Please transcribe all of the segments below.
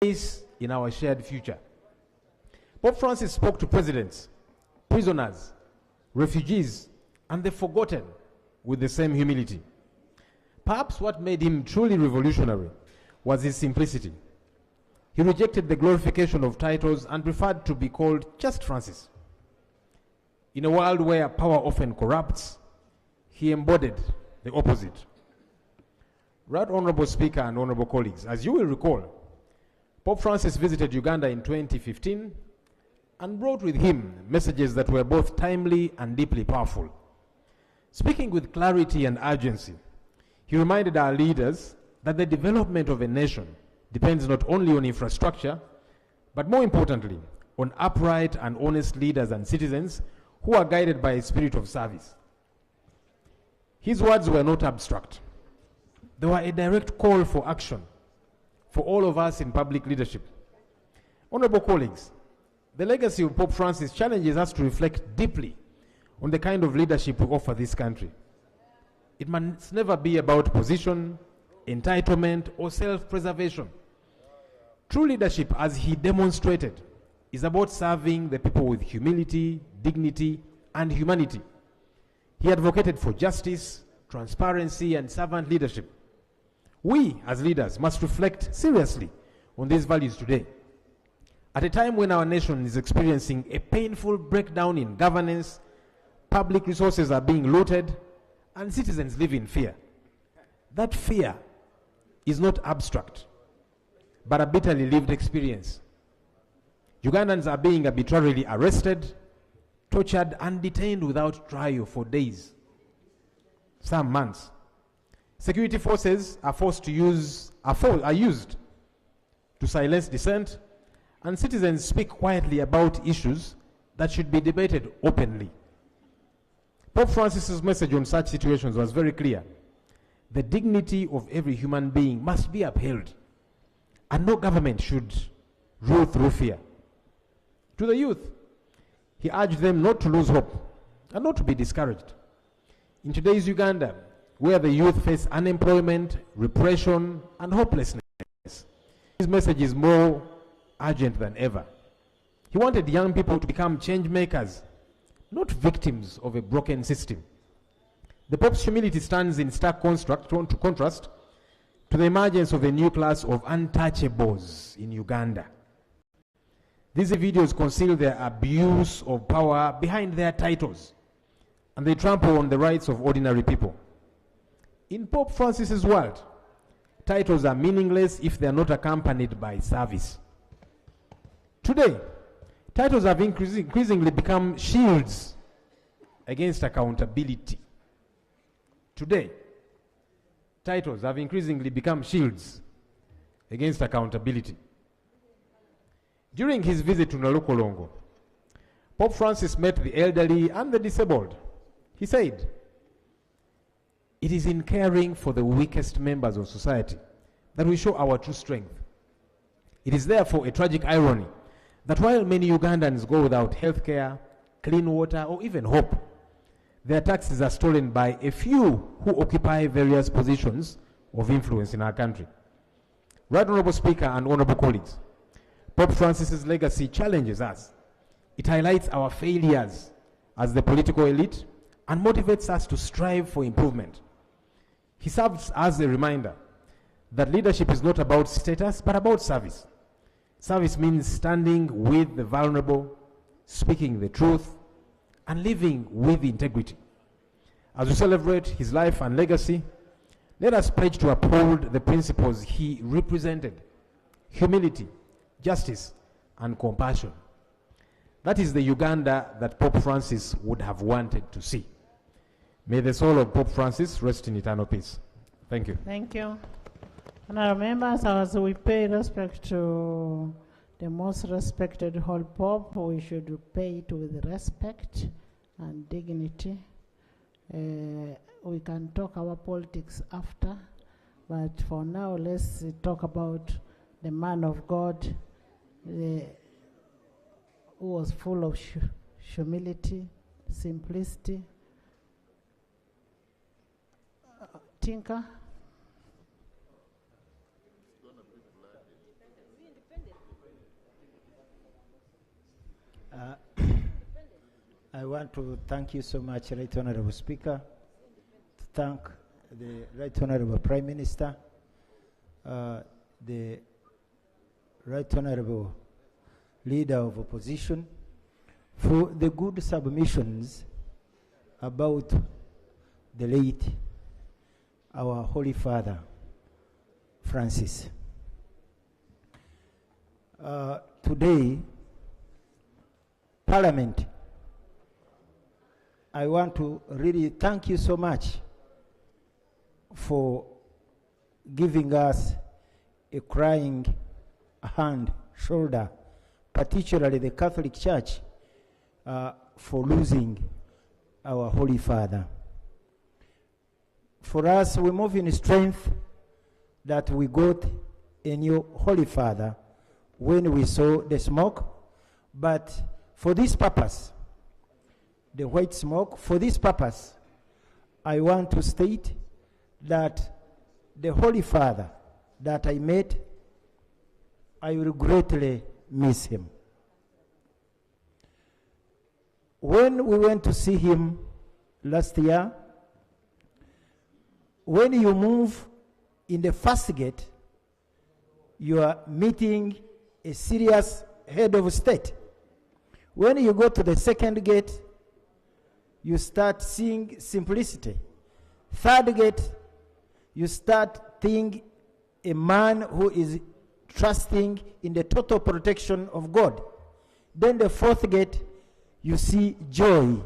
place in our shared future. Pope Francis spoke to presidents, prisoners, refugees, and the forgotten with the same humility. Perhaps what made him truly revolutionary was his simplicity. He rejected the glorification of titles and preferred to be called just Francis. In a world where power often corrupts, he embodied the opposite. Right Honorable Speaker and Honorable colleagues, as you will recall, Pope Francis visited Uganda in 2015 and brought with him messages that were both timely and deeply powerful. Speaking with clarity and urgency, he reminded our leaders that the development of a nation depends not only on infrastructure, but more importantly, on upright and honest leaders and citizens who are guided by a spirit of service. His words were not abstract. They were a direct call for action for all of us in public leadership. Honorable colleagues, the legacy of Pope Francis challenges us to reflect deeply on the kind of leadership we offer this country. It must never be about position, entitlement, or self-preservation. True leadership, as he demonstrated, is about serving the people with humility, dignity, and humanity. He advocated for justice, transparency, and servant leadership. We, as leaders, must reflect seriously on these values today. At a time when our nation is experiencing a painful breakdown in governance, public resources are being looted, and citizens live in fear. That fear is not abstract, but a bitterly lived experience. Ugandans are being arbitrarily arrested, tortured, and detained without trial for days, some months. Security forces are used to silence dissent, and citizens speak quietly about issues that should be debated openly. Pope Francis's message on such situations was very clear. The dignity of every human being must be upheld, and no government should rule through fear. To the youth, he urged them not to lose hope and not to be discouraged. In today's Uganda, where the youth face unemployment, repression, and hopelessness, his message is more urgent than ever. He wanted young people to become change makers, not victims of a broken system. The Pope's humility stands in stark contrast to the emergence of a new class of untouchables in Uganda. These individuals conceal their abuse of power behind their titles, and they trample on the rights of ordinary people. In Pope Francis's world, titles are meaningless if they are not accompanied by service. Today, titles have increasingly become shields against accountability. Today, titles have increasingly become shields against accountability. During his visit to Nalukolongo, Pope Francis met the elderly and the disabled. He said, "It is in caring for the weakest members of society that we show our true strength. It is therefore a tragic irony that while many Ugandans go without health care, clean water, or even hope, their taxes are stolen by a few who occupy various positions of influence in our country." Right Honorable Speaker and Honorable colleagues, Pope Francis's legacy challenges us. It highlights our failures as the political elite and motivates us to strive for improvement. He serves as a reminder that leadership is not about status, but about service. Service means standing with the vulnerable, speaking the truth, and living with integrity. As we celebrate his life and legacy, let us pledge to uphold the principles he represented: humility, justice, and compassion. That is the Uganda that Pope Francis would have wanted to see. May the soul of Pope Francis rest in eternal peace. Thank you. Thank you. Honourable members, as we pay respect to the most respected Holy Pope, we should pay it with respect and dignity. We can talk about politics after, but for now, let's talk about the man of God who was full of humility, simplicity. Tinker. Uh, I want to thank you so much, Right Honorable Speaker, to thank the Right Honorable Prime Minister, the Right Honorable Leader of Opposition, for the good submissions about the late, our Holy Father, Francis. Today, Parliament, I want to really thank you so much for giving us a crying hand, shoulder, particularly the Catholic Church, for losing our Holy Father. For us, we move in strength that we got a new Holy Father when we saw the smoke, but for this purpose, the white smoke, for this purpose, I want to state that the Holy Father that I met, I will greatly miss him. When we went to see him last year, when you move in the first gate, you are meeting a serious head of state. When you go to the second gate, you start seeing simplicity. Third gate, you start seeing a man who is trusting in the total protection of God. Then the fourth gate, you see joy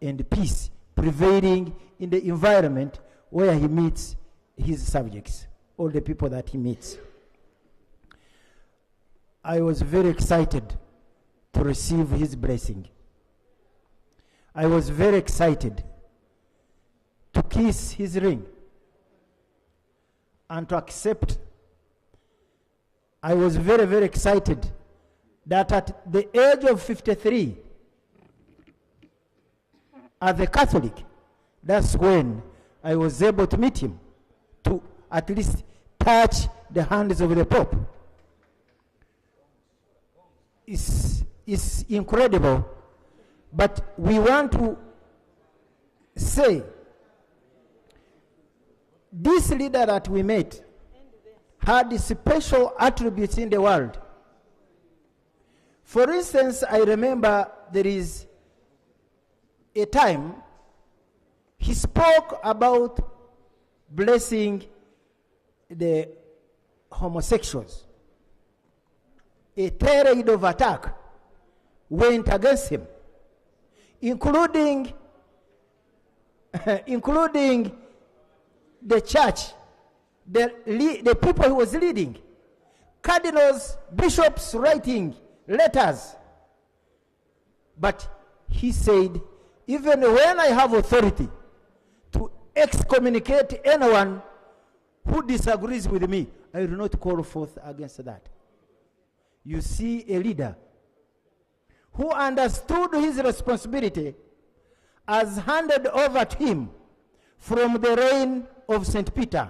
and peace prevailing in the environment where he meets his subjects, all the people that he meets. I was very excited to receive his blessing. I was very excited to kiss his ring and to accept. I was very, very excited that at the age of 53, as a Catholic, that's when I was able to meet him, to at least touch the hands of the Pope. It's incredible, but we want to say this leader that we met had special attributes in the world. For instance, I remember there is a time he spoke about blessing the homosexuals. A tirade of attack went against him, including the church, the people he was leading, cardinals, bishops writing letters. But he said, even when I have authority to excommunicate anyone who disagrees with me, I will not call forth against that. You see a leader who understood his responsibility as handed over to him from the reign of St. Peter,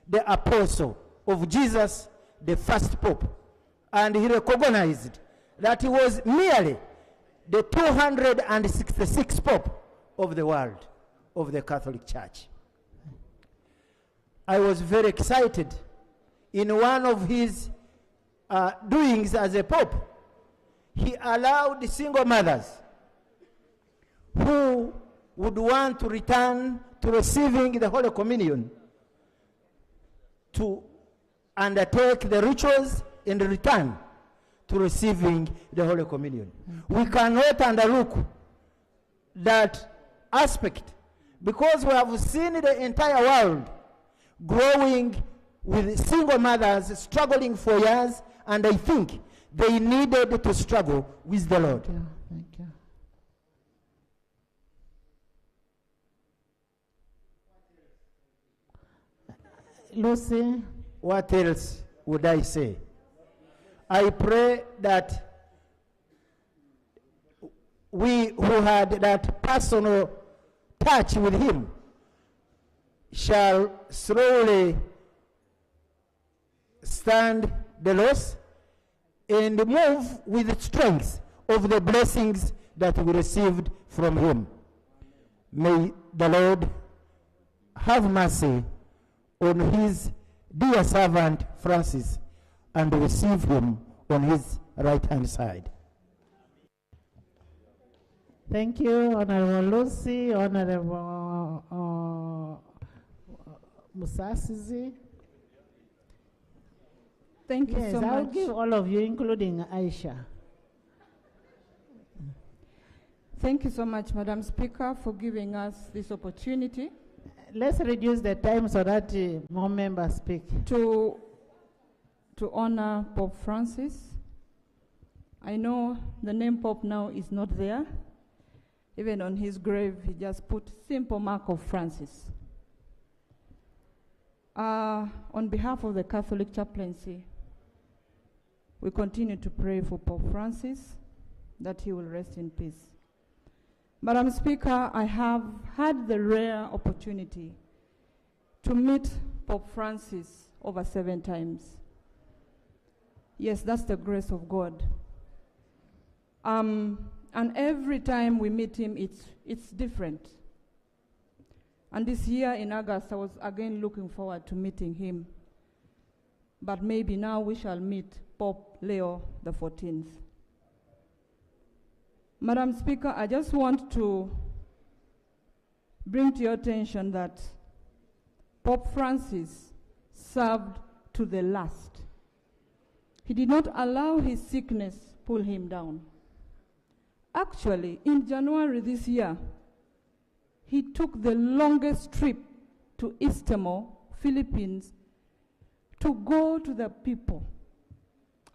the apostle of Jesus, the first pope. And he recognized that he was merely the 266th pope of the world, of the Catholic Church. I was very excited. In one of his doings as a pope, he allowed single mothers who would want to return to receiving the Holy Communion to undertake the rituals and return to receiving the Holy Communion. We cannot underlook that aspect, because we have seen the entire world growing with single mothers struggling for years, and I think they needed to struggle with the Lord. Thank you. Thank you. Lucy. What else would I say? I pray that we who had that personal touch with him shall slowly stand the loss and move with strength of the blessings that we received from him. May the Lord have mercy on his dear servant Francis and receive him on his right-hand side. Thank you, Honorable Lucy, Honorable Musasizi. Thank you Yes, so I'll much. give all of you, including Aisha. Thank you so much, Madam Speaker, for giving us this opportunity Let's reduce the time so that more members speak. to honor Pope Francis. I know the name Pope now is not there. Even on his grave, he just put simple mark of Francis. On behalf of the Catholic Chaplaincy, we continue to pray for Pope Francis, that he will rest in peace. Madam Speaker, I have had the rare opportunity to meet Pope Francis over 7 times. Yes, that's the grace of God. And every time we meet him, it's different. And this year in August, I was again looking forward to meeting him. But maybe now we shall meet Pope Leo XIV. Madam Speaker, I just want to bring to your attention that Pope Francis served to the last. He did not allow his sickness pull him down. Actually, in January this year, he took the longest trip to East Timor, Philippines, to go to the people.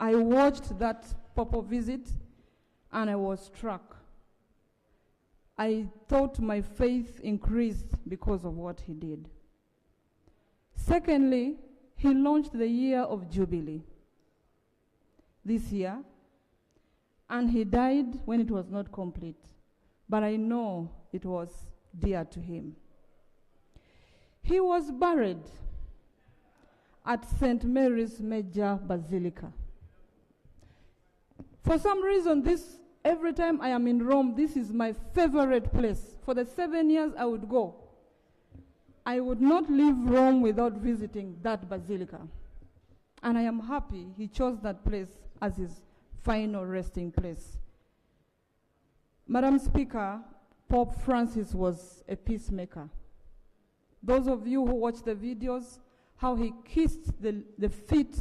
I watched that papal visit and I was struck. I thought my faith increased because of what he did. Secondly, he launched the year of Jubilee this year, and he died when it was not complete. But I know it was dear to him. He was buried at St. Mary's Major Basilica. For some reason, every time I am in Rome, this is my favorite place. For the 7 years I would go, I would not leave Rome without visiting that basilica. And I am happy he chose that place as his final resting place. Madam Speaker, Pope Francis was a peacemaker. Those of you who watch the videos, how he kissed the feet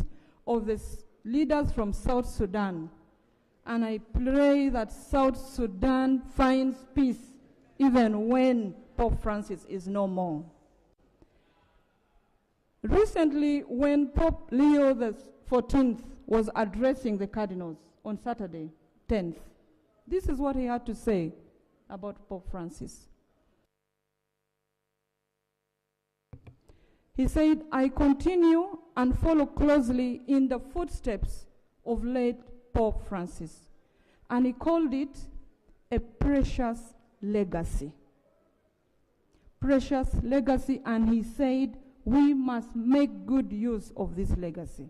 of the leaders from South Sudan. And I pray that South Sudan finds peace even when Pope Francis is no more. Recently, when Pope Leo XIV was addressing the cardinals on Saturday, 10th, this is what he had to say about Pope Francis. He said, "I continue and follow closely in the footsteps of late Pope Francis." And he called it a precious legacy. Precious legacy, and he said, we must make good use of this legacy.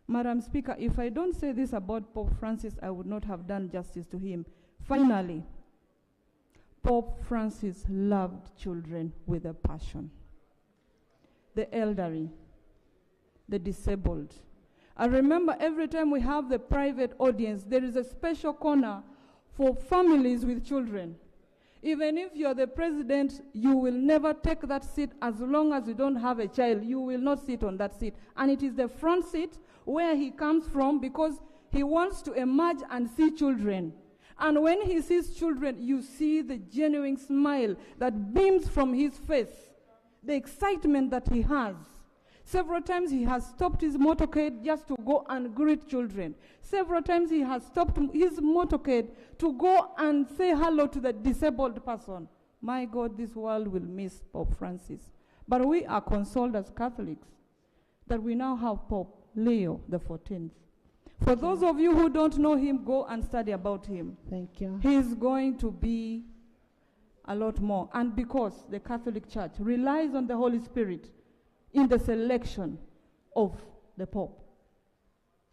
Madam Speaker, if I don't say this about Pope Francis, I would not have done justice to him. Finally, Pope Francis loved children with a passion. The elderly, the disabled. I remember every time we have the private audience, there is a special corner for families with children. Even if you're the president, you will never take that seat as long as you don't have a child. You will not sit on that seat. And it is the front seat where he comes from because he wants to emerge and see children. And when he sees children, you see the genuine smile that beams from his face, the excitement that he has. Several times he has stopped his motorcade just to go and greet children. Several times he has stopped his motorcade to go and say hello to the disabled person. My God, this world will miss Pope Francis. But we are consoled as Catholics that we now have Pope Leo XIV. For those of you who don't know him, go and study about him. Thank you. He is going to be a lot more. And because the Catholic Church relies on the Holy Spirit in the selection of the Pope,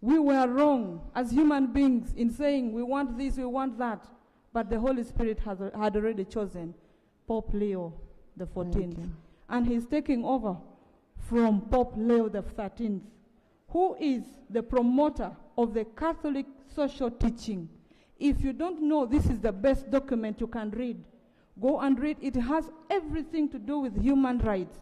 we were wrong as human beings in saying we want this, we want that. But the Holy Spirit had already chosen Pope Leo the 14th. And he's taking over from Pope Leo the 13th, who is the promoter of the Catholic social teaching. If you don't know, this is the best document you can read. Go and read. It has everything to do with human rights,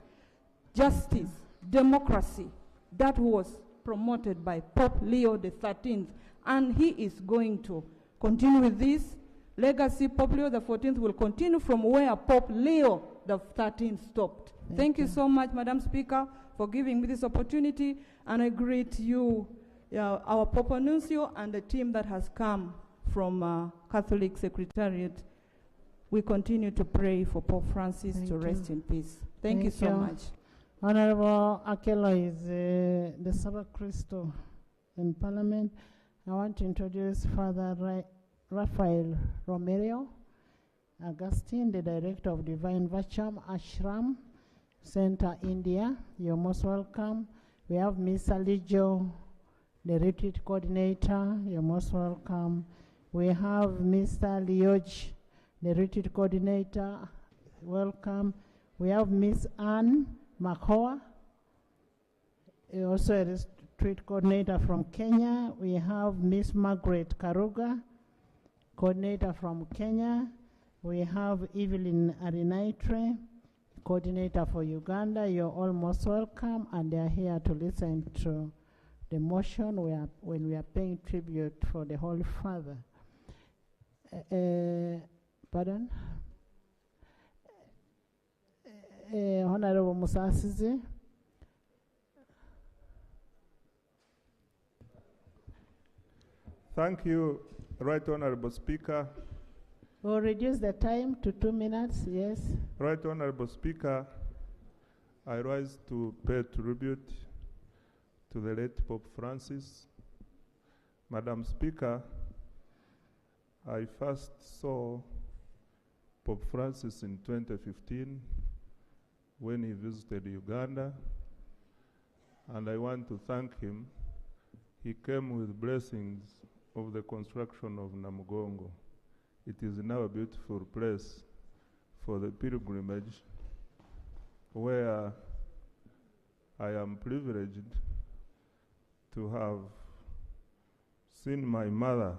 justice, democracy. That was promoted by Pope Leo the 13th. And he is going to continue with this legacy. Pope Leo the 14th will continue from where Pope Leo the 13th stopped. Thank you so much, Madam Speaker, for giving me this opportunity. And I greet you, our Pope Nuncio, and the team that has come from Catholic Secretariat. We continue to pray for Pope Francis to rest in peace. Thank you so much. Honorable Akelo is the Sacristan in Parliament. I want to introduce Father Raphael Romero Augustine, the Director of Divine Virtue Ashram Center, India. You're most welcome. We have Miss Alijo, the Retreat Coordinator. You're most welcome. We have Mr. Lioj, the Retreat Coordinator. Welcome. We have Miss Anne Makoa, also a Retreat Coordinator from Kenya. We have Miss Margaret Karuga, Coordinator from Kenya. We have Evelyn Arinaitre, Coordinator for Uganda. You're all most welcome, and they're here to listen to the motion when we are paying tribute for the Holy Father. Pardon? Honorable Musasizi. Thank you, Right Honorable Speaker. We'll reduce the time to 2 minutes, yes. Right Honorable Speaker, I rise to pay tribute to the late Pope Francis. Madam Speaker, I first saw Pope Francis in 2015 when he visited Uganda, and I want to thank him. He came with blessings of the construction of Namugongo. It is now a beautiful place for the pilgrimage, where I am privileged to have seen my mother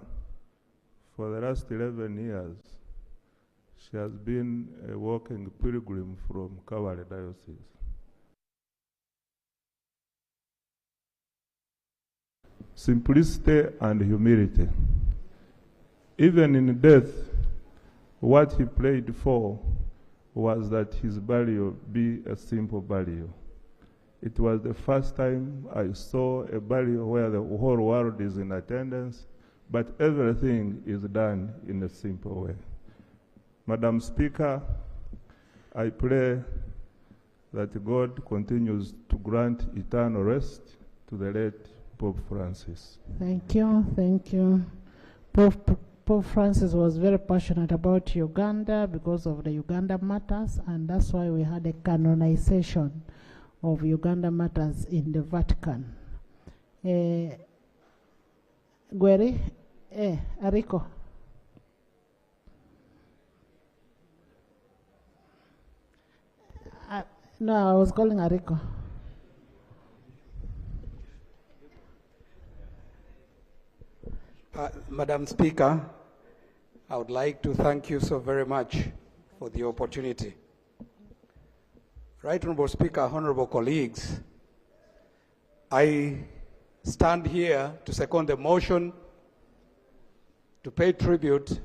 for the last 11 years. She has been a walking pilgrim from Kawale Diocese. Simplicity and humility. Even in death, what he prayed for was that his burial be a simple burial. It was the first time I saw a burial where the whole world is in attendance, but everything is done in a simple way. Madam Speaker, I pray that God continues to grant eternal rest to the late Pope Francis. Thank you, thank you. Pope Francis was very passionate about Uganda because of the Uganda matters, and that's why we had a canonization of Uganda matters in the Vatican. Gweri, Ariko. No, I was calling Ariko. Madam Speaker, I would like to thank you so very much for the opportunity. Right Honorable Speaker, honorable colleagues, I stand here to second the motion to pay tribute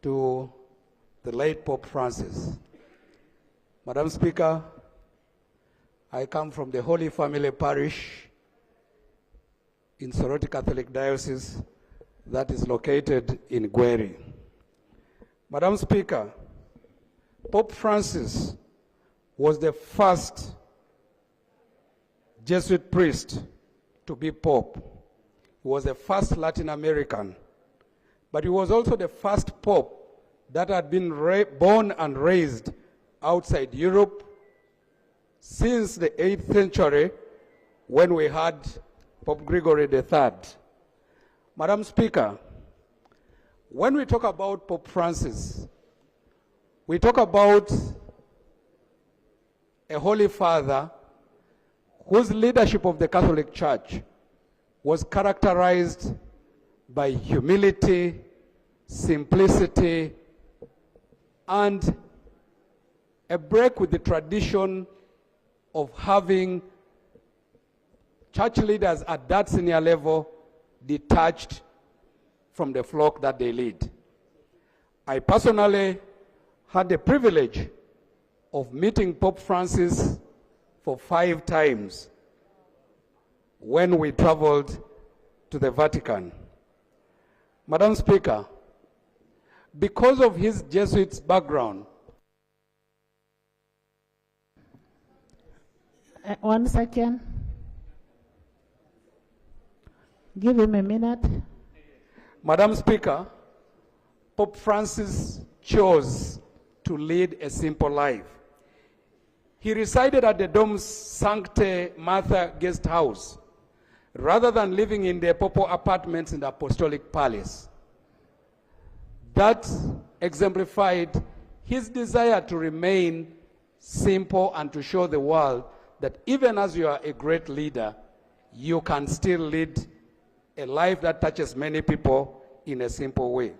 to the late Pope Francis. Madam Speaker, I come from the Holy Family Parish in Soroti Catholic Diocese that is located in Gweri. Madam Speaker, Pope Francis was the first Jesuit priest to be Pope. He was the first Latin American, but he was also the first Pope that had been born and raised outside Europe since the 8th century, when we had Pope Gregory III. Madam Speaker, when we talk about Pope Francis, we talk about a Holy Father whose leadership of the Catholic Church was characterized by humility, simplicity, and a break with the tradition of having church leaders at that senior level detached from the flock that they lead. I personally had the privilege of meeting Pope Francis for 5 times when we traveled to the Vatican. Madam Speaker, because of his Jesuit background, 1 second. Give him a minute. Madam Speaker, Pope Francis chose to lead a simple life. He resided at the Dom Sancte Martha guest house rather than living in the papal apartments in the Apostolic Palace. That exemplified his desire to remain simple and to show the world that even as you are a great leader, you can still lead a life that touches many people in a simple way.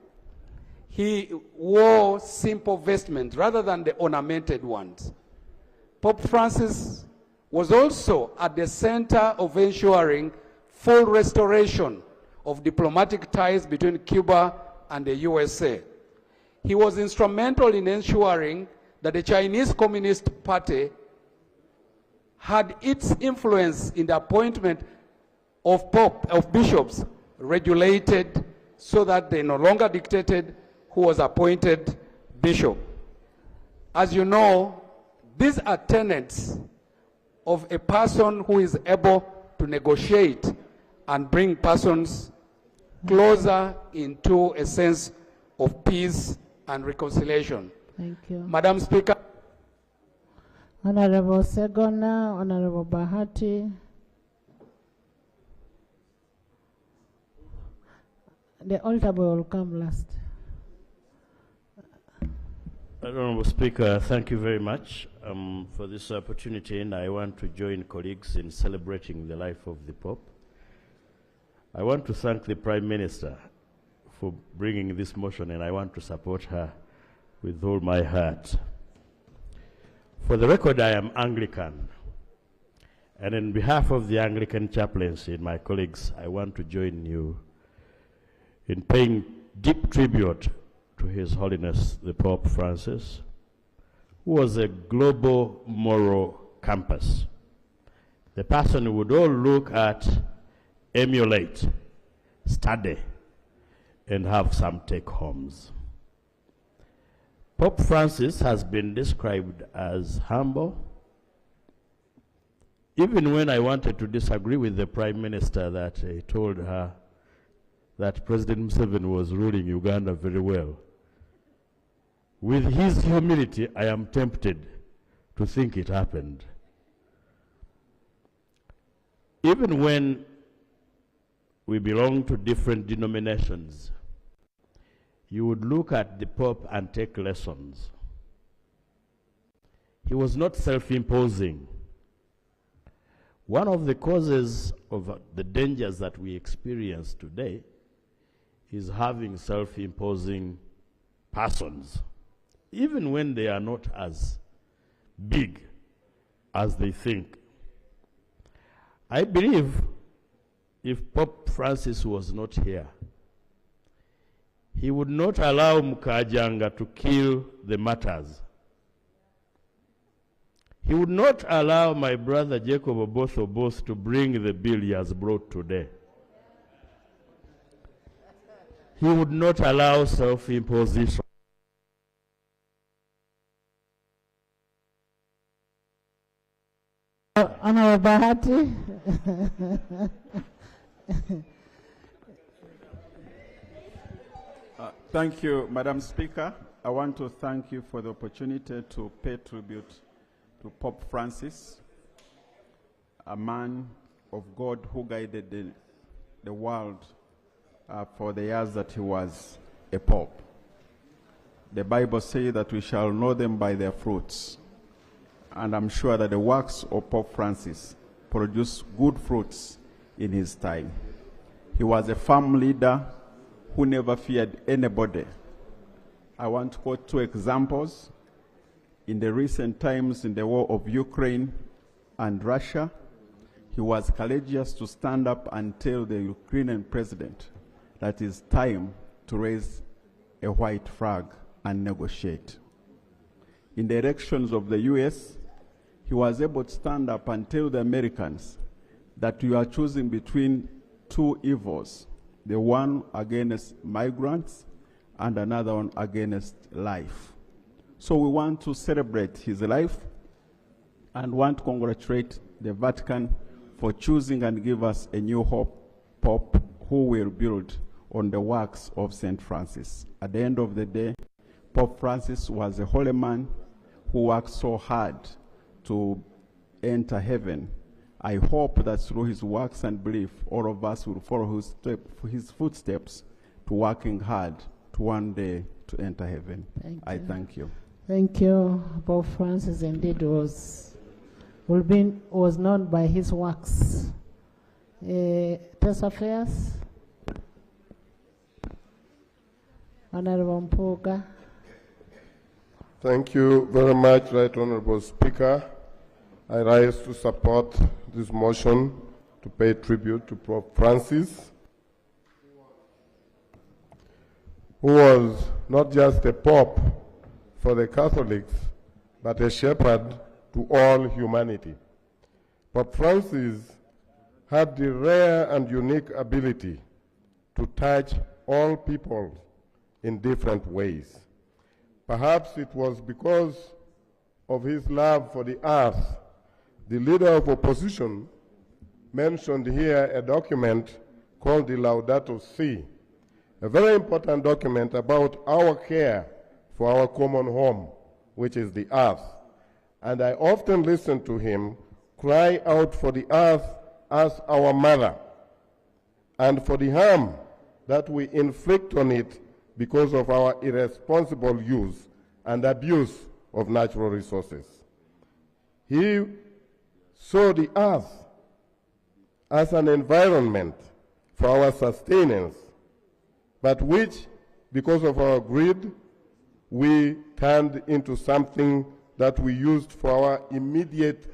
He wore simple vestments rather than the ornamented ones. Pope Francis was also at the center of ensuring full restoration of diplomatic ties between Cuba and the USA. He was instrumental in ensuring that the Chinese Communist Party had its influence in the appointment of bishops regulated so that they no longer dictated who was appointed bishop. As you know, these are tenets of a person who is able to negotiate and bring persons closer into a sense of peace and reconciliation. Thank you. Madam Speaker. Honorable Segona, Honorable Bahati. The altar boy will come last. Honorable Speaker, thank you very much for this opportunity, and I want to join colleagues in celebrating the life of the Pope. I want to thank the Prime Minister for bringing this motion, and I want to support her with all my heart. For the record, I am Anglican, and on behalf of the Anglican chaplaincy and my colleagues, I want to join you in paying deep tribute to His Holiness the Pope Francis, who was a global moral compass, the person who would all look at, emulate, study, and have some take-homes. Pope Francis has been described as humble. Even when I wanted to disagree with the Prime Minister that he told her that President Museveni was ruling Uganda very well, with his humility, I am tempted to think it happened. Even when we belong to different denominations, you would look at the Pope and take lessons. He was not self-imposing. One of the causes of the dangers that we experience today is having self-imposing persons, even when they are not as big as they think. I believe if Pope Francis was not here, he would not allow Mukajanga to kill the martyrs. He would not allow my brother Jacob Oboth to bring the bill he has brought today. He would not allow self-imposition. Honorable Bahati. Thank you, Madam Speaker. I want to thank you for the opportunity to pay tribute to Pope Francis, a man of God who guided the world for the years that he was a pope. The Bible says that we shall know them by their fruits. And I'm sure that the works of Pope Francis produced good fruits in his time. He was a firm leader who never feared anybody. I want to quote two examples. In the recent times in the war of Ukraine and Russia, he was courageous to stand up and tell the Ukrainian president that it's time to raise a white flag and negotiate. In the elections of the US, he was able to stand up and tell the Americans that we are choosing between two evils, the one against migrants and another one against life. So we want to celebrate his life and want to congratulate the Vatican for choosing and give us a new Pope who will build on the works of St. Francis. At the end of the day, Pope Francis was a holy man who worked so hard to enter heaven. I hope that through his works and belief, all of us will follow his footsteps to working hard to one day to enter heaven. I thank you. Thank you. Pope Francis indeed was known by his works. Press affairs. Honorable Mpuga. Thank you very much, Right Honorable Speaker. I rise to support this motion to pay tribute to Pope Francis, who was not just a pope for the Catholics, but a shepherd to all humanity. Pope Francis had the rare and unique ability to touch all people in different ways. Perhaps it was because of his love for the earth. The leader of opposition mentioned here a document called the Laudato Si, a very important document about our care for our common home, which is the earth. And I often listen to him cry out for the earth as our mother and for the harm that we inflict on it because of our irresponsible use and abuse of natural resources. He saw the earth as an environment for our sustenance, but which, because of our greed, we turned into something that we used for our immediate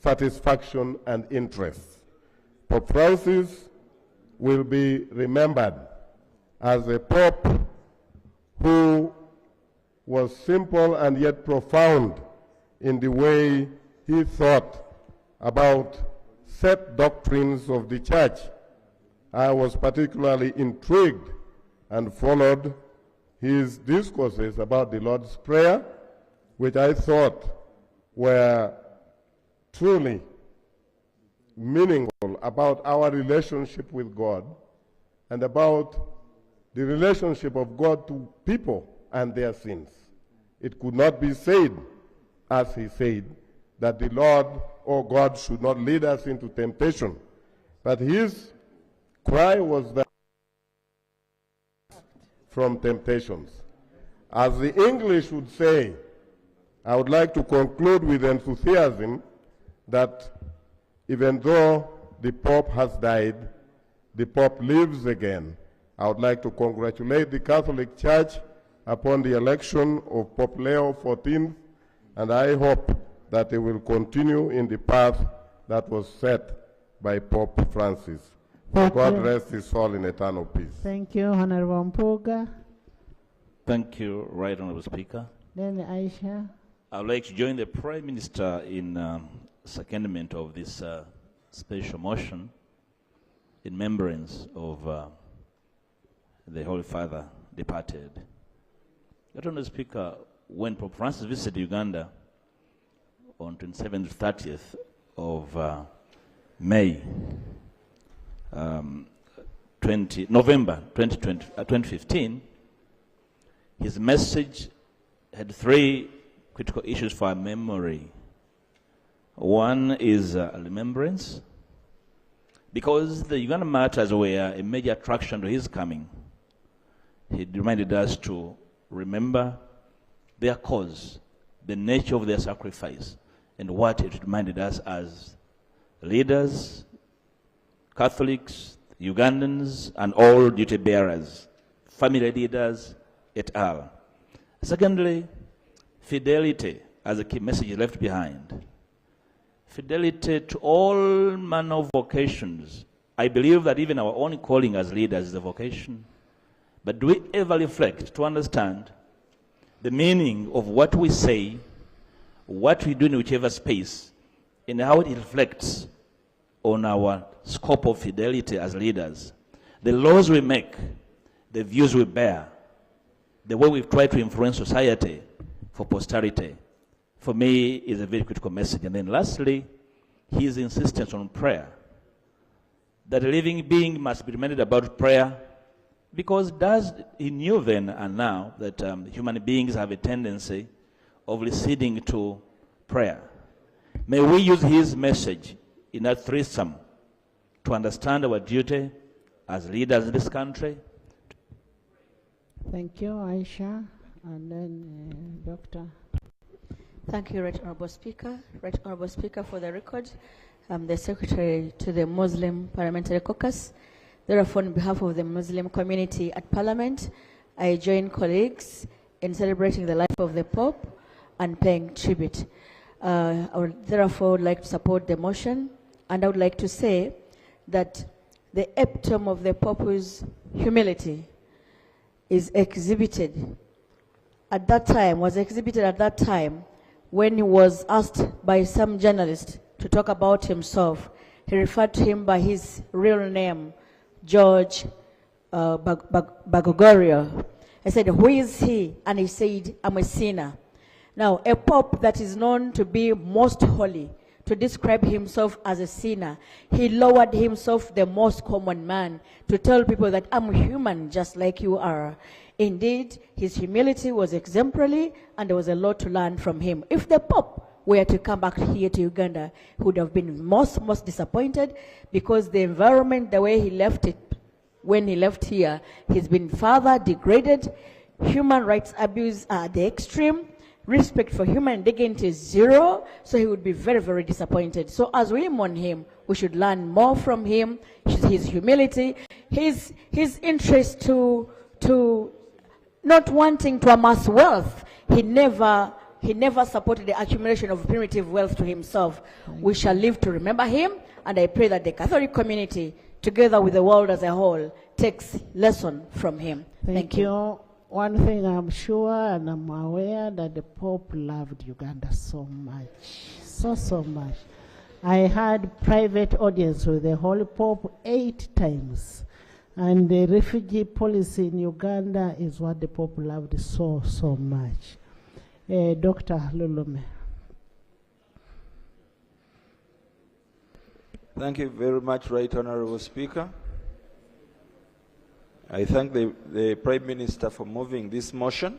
satisfaction and interests. Pope Francis will be remembered as a pope who was simple and yet profound in the way he thought about set doctrines of the church. I was particularly intrigued and followed his discourses about the Lord's Prayer, which I thought were truly meaningful about our relationship with God and about the relationship of God to people and their sins. It could not be said, as he said, that the Lord or God should not lead us into temptation. But his cry was that from temptations. As the English would say, I would like to conclude with enthusiasm that even though the Pope has died, the Pope lives again. I would like to congratulate the Catholic Church upon the election of Pope Leo XIV, and I hope that they will continue in the path that was set by Pope Francis. God rest his soul in eternal peace. Thank you, Honorable Mpuga. Thank you, Right Honorable Speaker. Then Aisha. I would like to join the Prime Minister in secondment of this special motion in remembrance of the Holy Father departed. Right Honorable Speaker, when Pope Francis visited Uganda on 27th to 30th of May, November 2015, his message had three critical issues for our memory. One is remembrance, Because the Uganda martyrs were a major attraction to his coming, he reminded us to remember their cause, the nature of their sacrifice, and what it reminded us as leaders, Catholics, Ugandans, and all duty bearers, family leaders, et al. Secondly, fidelity as a key message left behind. Fidelity to all manner of vocations. I believe that even our own calling as leaders is a vocation. But do we ever reflect to understand the meaning of what we say, what we do in whichever space, and how it reflects on our scope of fidelity as leaders? The laws we make, the views we bear, the way we try to influence society for posterity, for me, is a very critical message. And then lastly, his insistence on prayer. That a living being must be reminded about prayer, because he knew then and now that human beings have a tendency of receding to prayer. May we use his message in that threesome to understand our duty as leaders in this country. Thank you, Aisha. And then Doctor. Thank you, Right Honorable Speaker. Right Honorable Speaker, for the record, I'm the Secretary to the Muslim Parliamentary Caucus. Therefore, on behalf of the Muslim community at Parliament, I join colleagues in celebrating the life of the Pope and paying tribute. I would therefore like to support the motion, and I would like to say that the epitome of the Pope's humility is exhibited at that time, when he was asked by some journalist to talk about himself. He referred to him by his real name, George Bagogorio. I said, who is he? And he said, I'm a sinner. Now, a pope that is known to be most holy, to describe himself as a sinner, he lowered himself, the most common man, to tell people that I'm human just like you are. Indeed, his humility was exemplary, and there was a lot to learn from him. If the Pope were to come back here to Uganda, he would have been most disappointed, because the environment, the way he left it, when he left here, he's been further degraded. Human rights abuse are at the extreme. Respect for human dignity is zero, so he would be very, very disappointed. So as we mourn him, we should learn more from him, his humility, his interest to not wanting to amass wealth. He never supported the accumulation of primitive wealth to himself. We shall live to remember him, and I pray that the Catholic community, together with the world as a whole, takes lesson from him. Thank you. One thing I'm sure and I'm aware, that the Pope loved Uganda so much, so much. I had private audience with the Holy Pope 8 times. And the refugee policy in Uganda is what the Pope loved so much. Dr. Lulume. Thank you very much, Right Honorable Speaker. I thank the Prime Minister for moving this motion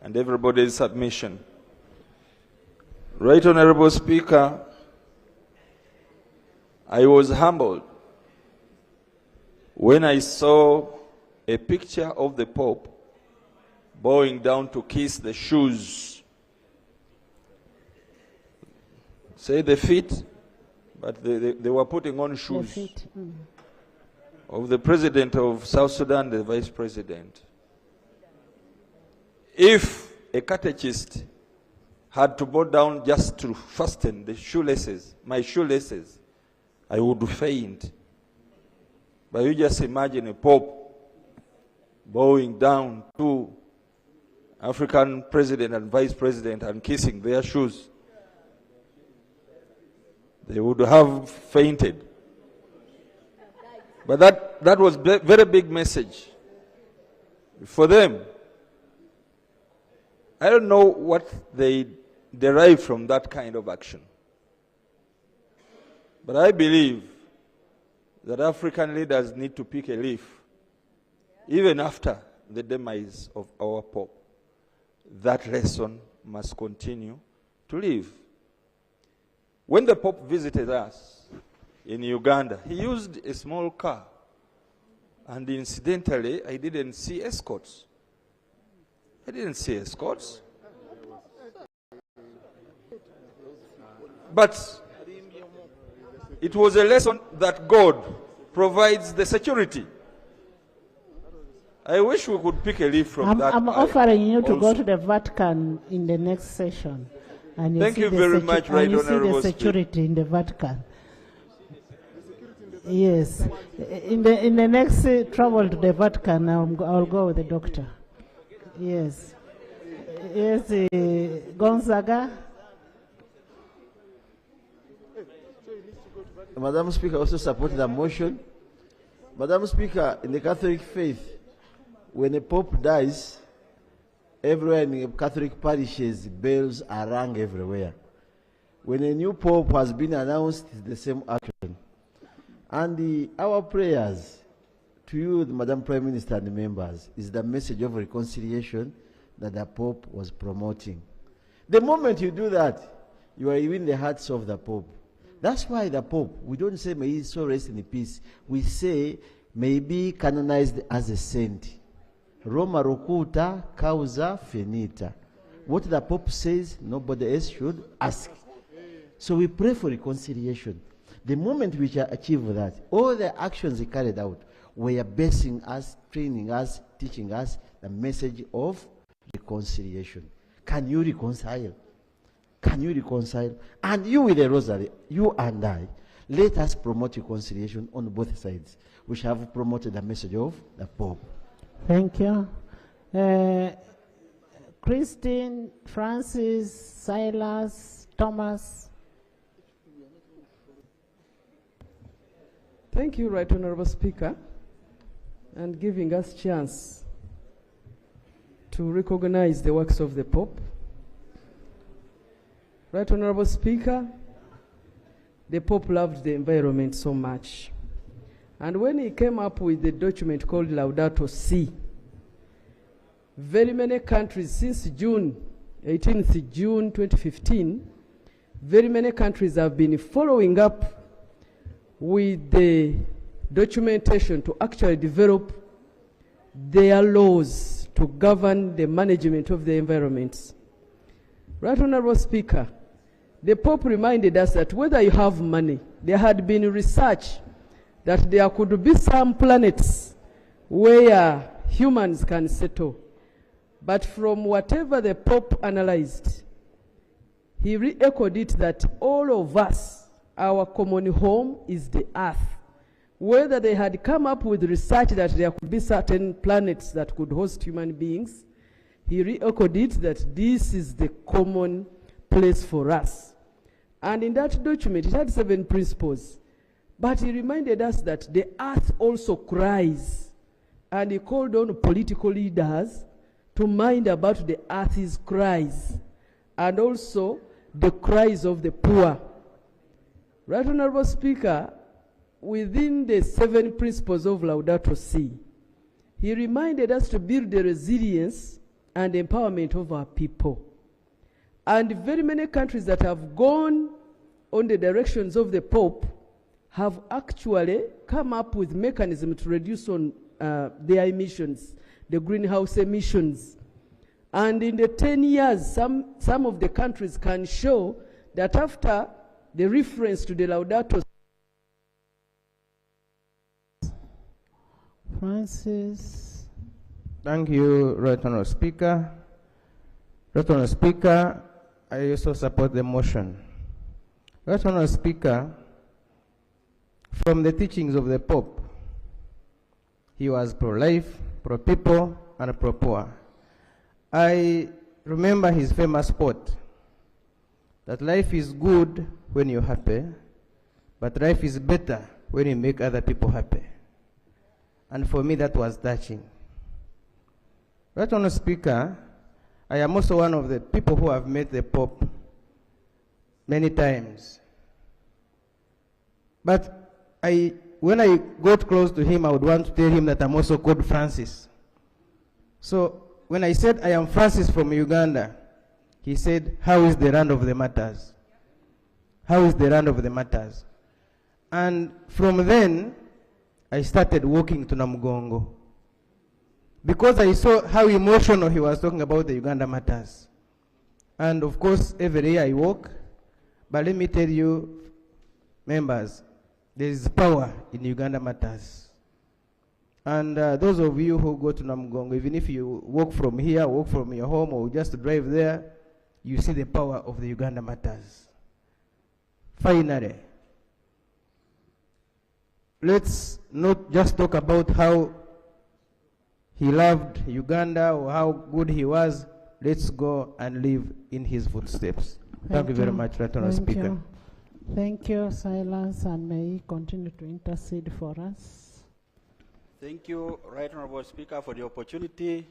and everybody's submission. Right Honorable Speaker, I was humbled when I saw a picture of the Pope bowing down to kiss the shoes, say the feet, but they were putting on shoes. The feet. Of the President of South Sudan, the Vice President. If a catechist had to bow down just to fasten the shoelaces, my shoelaces, I would faint. But you just imagine a Pope bowing down to African President and Vice President and kissing their shoes. They would have fainted. But that was a very big message for them. I don't know what they derive from that kind of action. But I believe that African leaders need to pick a leaf, even after the demise of our Pope. That lesson must continue to live. When the Pope visited us, in Uganda. He used a small car. And incidentally, I didn't see escorts. I didn't see escorts. But it was a lesson that God provides the security. I wish we could pick a leaf from that. I'm offering you to go to the Vatican in the next session. And Thank you very much, Right Honourable Speaker. Honorable The security in the Vatican. Yes. In the next travel to the Vatican, I'll go with the doctor. Yes. Yes, Gonzaga. Madam Speaker also supported the motion. Madam Speaker, in the Catholic faith, when a pope dies, everywhere in the Catholic parishes, bells are rung everywhere. When a new pope has been announced, it's the same action. And our prayers to you, the Madam Prime Minister and the members, is the message of reconciliation that the Pope was promoting. The moment you do that, you are in the hearts of the Pope. That's why the Pope, we don't say may he so rest in peace. We say may he be canonized as a saint. Roma locuta causa finita. What the Pope says, nobody else should ask. So we pray for reconciliation. The moment we achieve that, all the actions he carried out were basing us, training us, teaching us the message of reconciliation. Can you reconcile? Can you reconcile? And you with the rosary, you and I, let us promote reconciliation on both sides. We shall have promoted the message of the Pope. Thank you. Christine, Francis, Silas, Thomas. Thank you, Right Honourable Speaker, and giving us chance to recognize the works of the Pope. Right Honourable Speaker, the Pope loved the environment so much. And when he came up with the document called Laudato Si, very many countries since 18th June 2015, very many countries have been following up with the documentation to actually develop their laws to govern the management of the environments. Right Honourable Speaker, the Pope reminded us that whether you have money, there had been research that there could be some planets where humans can settle. But from whatever the Pope analyzed, he re-echoed it that all of us, our common home is the earth. Whether they had come up with research that there could be certain planets that could host human beings, he re-echoed it that this is the common place for us. And in that document, it had 7 principles. But he reminded us that the earth also cries. And he called on political leaders to mind about the earth's cries. And also the cries of the poor. Right Honourable Speaker, within the 7 principles of Laudato Si, he reminded us to build the resilience and empowerment of our people. And very many countries that have gone on the directions of the Pope have actually come up with mechanisms to reduce on their emissions, the greenhouse emissions. And in the 10 years, some of the countries can show that after the reference to the Laudato Francis. Thank you, Right Honourable Speaker. Right Honourable Speaker, I also support the motion. Right Honourable Speaker, from the teachings of the Pope, he was pro-life, pro-people, and pro-poor. I remember his famous quote, that life is good when you're happy, but life is better when you make other people happy. And for me, that was touching. Right Honourable Speaker, I am also one of the people who have met the Pope many times. But when I got close to him, I would want to tell him that I'm also called Francis. So when I said I am Francis from Uganda, he said, how is the land of the matters? How is the land of the matters? And from then, I started walking to Namugongo. Because I saw how emotional he was talking about the Uganda matters. And of course, every day I walk. But let me tell you, members, there is power in Uganda matters. And those of you who go to Namugongo, even if you walk from here, walk from your home, or just drive there, you see the power of the Uganda matters. Finally, let's not just talk about how he loved Uganda or how good he was. Let's go and live in his footsteps. Thank you very much, Right Honourable Speaker. Thank you, Silas, and may he continue to intercede for us. Thank you, Right Honourable Speaker, for the opportunity.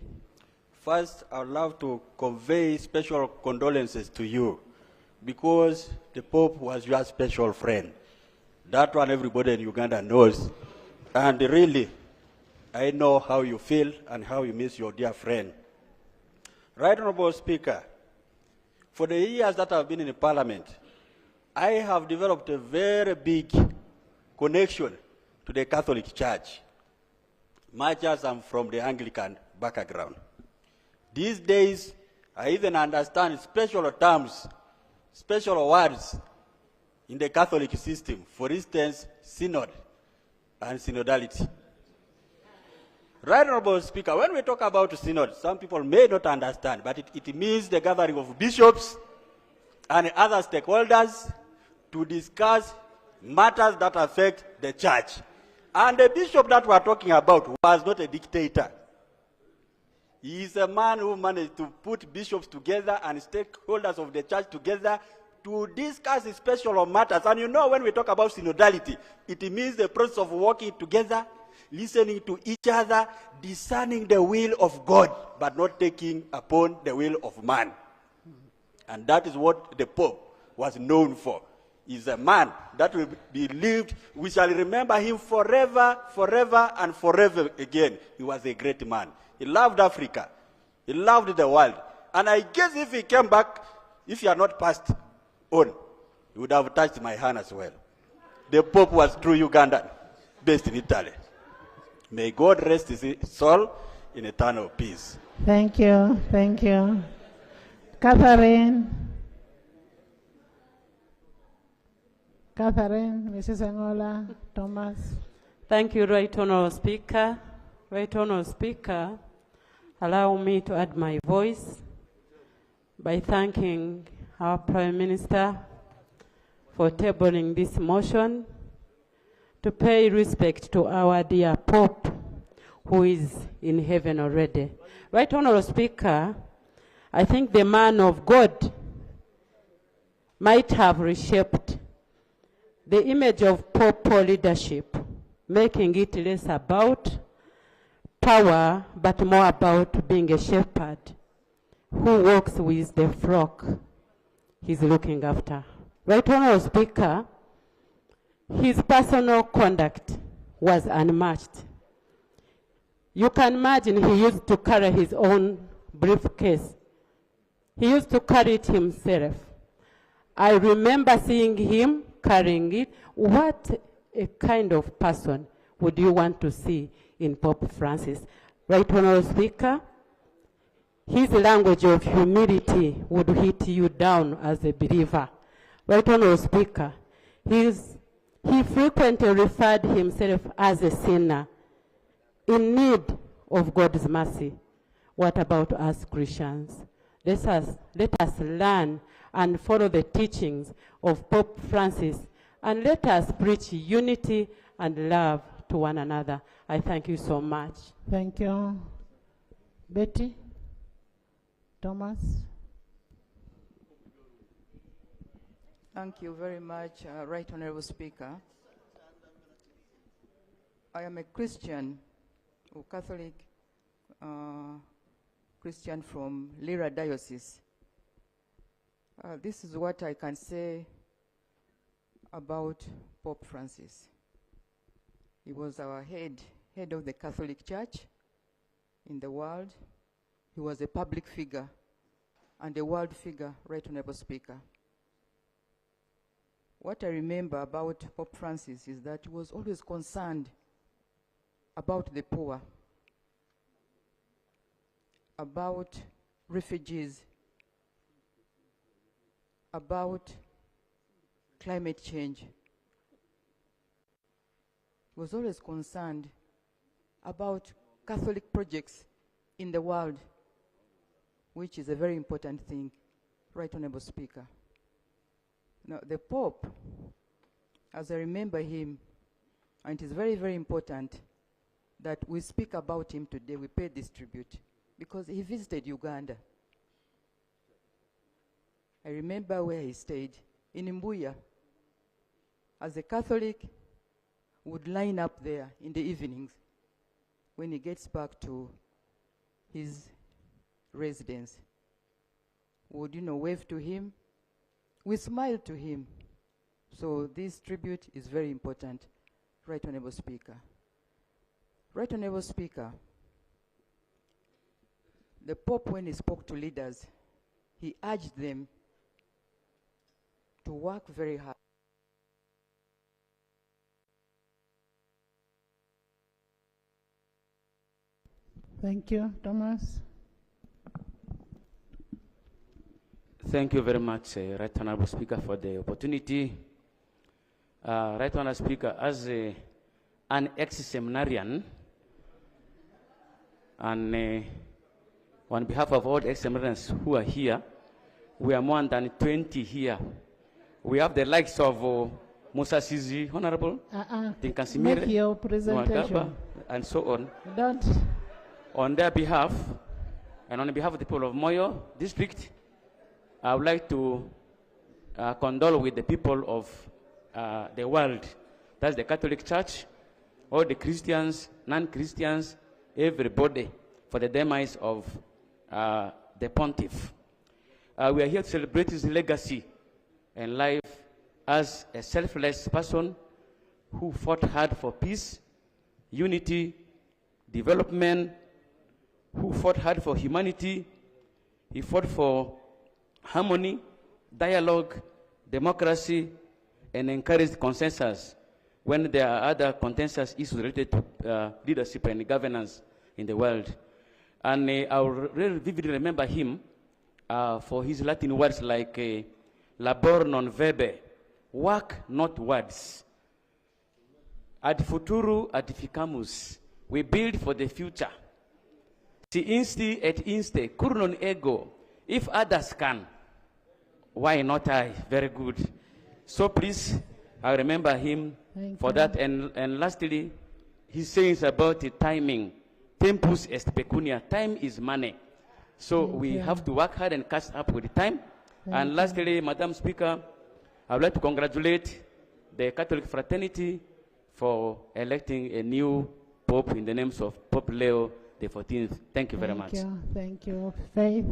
First, I would love to convey special condolences to you because the Pope was your special friend. That one everybody in Uganda knows. And really, I know how you feel and how you miss your dear friend. Right Honourable Speaker, for the years that I've been in the Parliament, I have developed a very big connection to the Catholic Church, much as I'm from the Anglican background. These days, I even understand special terms, special words in the Catholic system. For instance, synod and synodality. Right Honourable Speaker, when we talk about synod, some people may not understand, but it means the gathering of bishops and other stakeholders to discuss matters that affect the church. And the bishop that we're talking about was not a dictator. He is a man who managed to put bishops together and stakeholders of the church together to discuss special matters. And you know, when we talk about synodality, it means the process of working together, listening to each other, discerning the will of God, but not taking upon the will of man. And that is what the Pope was known for. He's a man that will be lived. We shall remember him forever, forever, and forever again. He was a great man. He loved Africa. He loved the world. And I guess if he came back, if he had not passed on, he would have touched my hand as well. The Pope was true Ugandan, based in Italy. May God rest his soul in eternal peace. Thank you. Thank you. Catherine, Mrs. Angola, Thomas. Thank you, Right Honourable Speaker. Right Honourable Speaker, allow me to add my voice by thanking our Prime Minister for tabling this motion to pay respect to our dear Pope, who is in heaven already. Right Honourable Speaker, I think the man of God might have reshaped the image of Pope leadership, making it less about power, but more about being a shepherd who walks with the flock he's looking after. Right Honourable Speaker, his personal conduct was unmatched. You can imagine he used to carry his own briefcase. He used to carry it himself. I remember seeing him carrying it. What a kind of person would you want to see in Pope Francis? Right Honourable Speaker, his language of humility would hit you down as a believer. Right Honourable Speaker, he frequently referred himself as a sinner in need of God's mercy. What about us Christians? Let us learn and follow the teachings of Pope Francis, and let us preach unity and love to one another. I thank you so much. Thank you. Betty? Thomas? Thank you very much, Right Honourable Speaker. I am a Christian, or Catholic Christian from Lira Diocese. This is what I can say about Pope Francis. He was our head of the Catholic Church in the world. He was a public figure and a world figure, Right Honourable Speaker. what I remember about Pope Francis is that he was always concerned about the poor, about refugees, about climate change. He was always concerned about Catholic projects in the world, which is a very important thing, Right Honorable Speaker. Now, the Pope, as I remember him, and it is very, very important that we speak about him today, we pay this tribute, because he visited Uganda. I remember where he stayed, in Mbuya. As a Catholic, would line up there in the evenings when he gets back to his residence. Would, wave to him. We smile to him. So this tribute is very important, Right Honorable Speaker. Right Honorable Speaker, the Pope, when he spoke to leaders, he urged them to work very hard. Thank you, Thomas. Thank you very much, Right Honorable Speaker, for the opportunity. Right Honorable Speaker, as an ex-seminarian, and on behalf of all the ex-seminarians who are here, we are more than 20 here. We have the likes of Musa Sizi, Honorable, Make your presentation. and so on. Don't. On their behalf, and on behalf of the people of Moyo District, I would like to condole with the people of the world. That's the Catholic Church, all the Christians, non-Christians, everybody, for the demise of the Pontiff. We are here to celebrate his legacy and life as a selfless person who fought hard for peace, unity, development, who fought hard for humanity. He fought for harmony, dialogue, democracy, and encouraged consensus when there are other contentious issues related to leadership and governance in the world. And I really vividly remember him for his Latin words like labor non verbe, work not words. Ad futuro edificamus, we build for the future. Si insti et inste, cur non ego, if others can, why not I? Very good. So please, I remember him for that. And lastly, his sayings about the timing. Tempus est pecunia, time is money. So we have to work hard and catch up with the time. And lastly, Madam Speaker, I would like to congratulate the Catholic fraternity for electing a new Pope in the names of Pope Leo the 14th. Thank you very much. Thank you. Faith.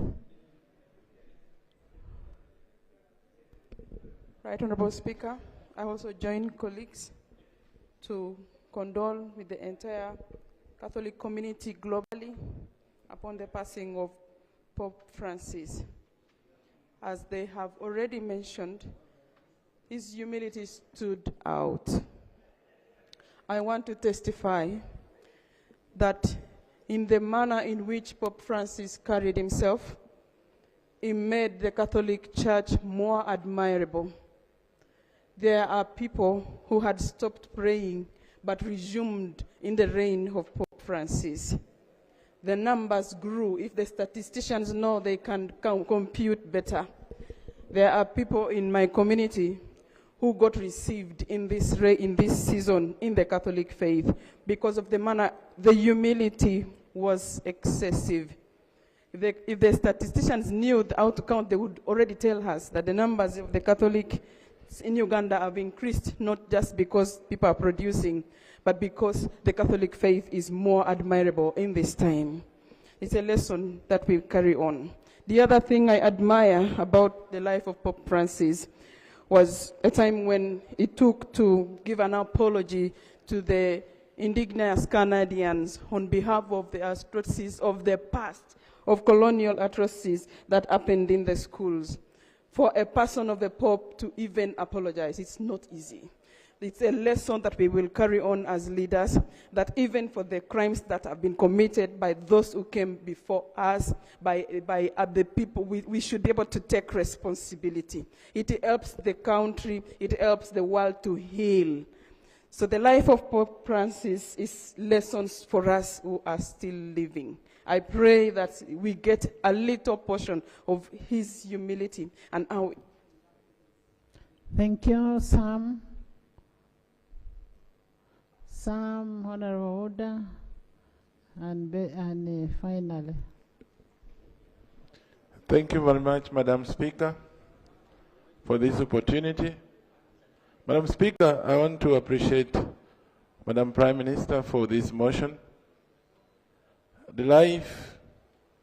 Right Honorable Speaker, I also join colleagues to condole with the entire Catholic community globally upon the passing of Pope Francis. As they have already mentioned, his humility stood out. I want to testify that in the manner in which Pope Francis carried himself, he made the Catholic Church more admirable. There are people who had stopped praying but resumed in the reign of Pope Francis. The numbers grew. If the statisticians know, they can compute better. There are people in my community who got received in this season in the Catholic faith because of the manner, the humility was excessive. If the statisticians knew how to count, they would already tell us that the numbers of the Catholics in Uganda have increased, not just because people are producing, but because the Catholic faith is more admirable in this time. It's a lesson that we carry on. The other thing I admire about the life of Pope Francis was a time when he took to give an apology to the indigenous Canadians on behalf of the atrocities of the past, of colonial atrocities that happened in the schools. for a person of the Pope to even apologize. It's not easy. It's a lesson that we will carry on as leaders, that even for the crimes that have been committed by those who came before us, by the people, we should be able to take responsibility. It helps the country, it helps the world to heal. So the life of Pope Francis is lessons for us who are still living. I pray that we get a little portion of his humility and how. Thank you, Sam. Sam, Honorable Order, and finally. Thank you very much, Madam Speaker, for this opportunity. Madam Speaker, I want to appreciate Madam Prime Minister for this motion. The life